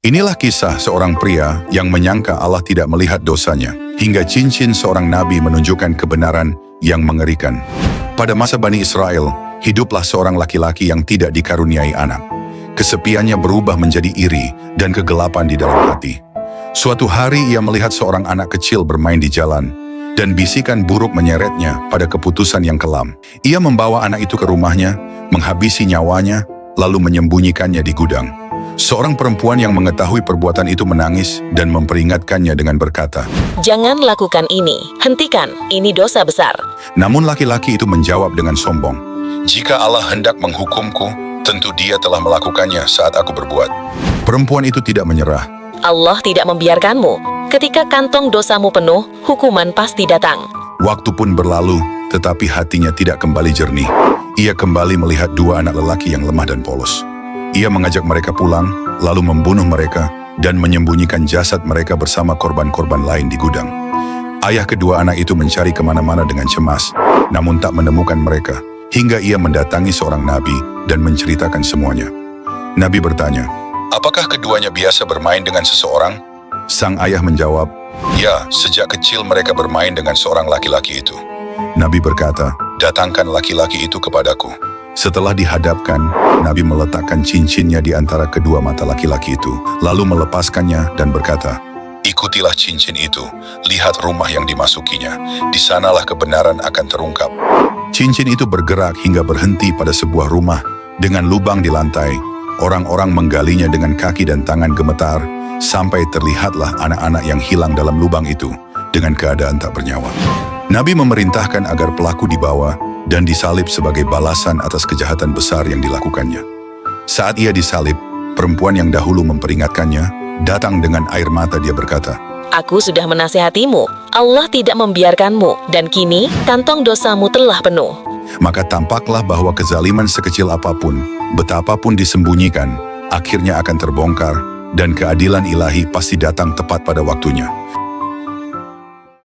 Inilah kisah seorang pria yang menyangka Allah tidak melihat dosanya, hingga cincin seorang nabi menunjukkan kebenaran yang mengerikan. Pada masa Bani Israel, hiduplah seorang laki-laki yang tidak dikaruniai anak. Kesepiannya berubah menjadi iri dan kegelapan di dalam hati. Suatu hari ia melihat seorang anak kecil bermain di jalan, dan bisikan buruk menyeretnya pada keputusan yang kelam. Ia membawa anak itu ke rumahnya, menghabisi nyawanya, lalu menyembunyikannya di gudang. Seorang perempuan yang mengetahui perbuatan itu menangis dan memperingatkannya dengan berkata, "Jangan lakukan ini, hentikan, ini dosa besar." Namun laki-laki itu menjawab dengan sombong, "Jika Allah hendak menghukumku, tentu Dia telah melakukannya saat aku berbuat." Perempuan itu tidak menyerah. Allah tidak membiarkanmu. Ketika kantong dosamu penuh, hukuman pasti datang. Waktu pun berlalu, tetapi hatinya tidak kembali jernih. Ia kembali melihat dua anak lelaki yang lemah dan polos. Ia mengajak mereka pulang, lalu membunuh mereka, dan menyembunyikan jasad mereka bersama korban-korban lain di gudang. Ayah kedua anak itu mencari kemana-mana dengan cemas, namun tak menemukan mereka, hingga ia mendatangi seorang nabi dan menceritakan semuanya. Nabi bertanya, "Apakah keduanya biasa bermain dengan seseorang?" Sang ayah menjawab, "Ya, sejak kecil mereka bermain dengan seorang laki-laki itu." Nabi berkata, "Datangkan laki-laki itu kepadaku." Setelah dihadapkan, Nabi meletakkan cincinnya di antara kedua mata laki-laki itu, lalu melepaskannya dan berkata, "Ikutilah cincin itu, lihat rumah yang dimasukinya, di sanalah kebenaran akan terungkap." Cincin itu bergerak hingga berhenti pada sebuah rumah, dengan lubang di lantai. Orang-orang menggalinya dengan kaki dan tangan gemetar, sampai terlihatlah anak-anak yang hilang dalam lubang itu, dengan keadaan tak bernyawa. Nabi memerintahkan agar pelaku dibawa dan disalib sebagai balasan atas kejahatan besar yang dilakukannya. Saat ia disalib, perempuan yang dahulu memperingatkannya datang dengan air mata. Dia berkata, "Aku sudah menasihatimu, Allah tidak membiarkanmu, dan kini kantong dosamu telah penuh." Maka tampaklah bahwa kezaliman sekecil apapun, betapapun disembunyikan, akhirnya akan terbongkar, dan keadilan ilahi pasti datang tepat pada waktunya.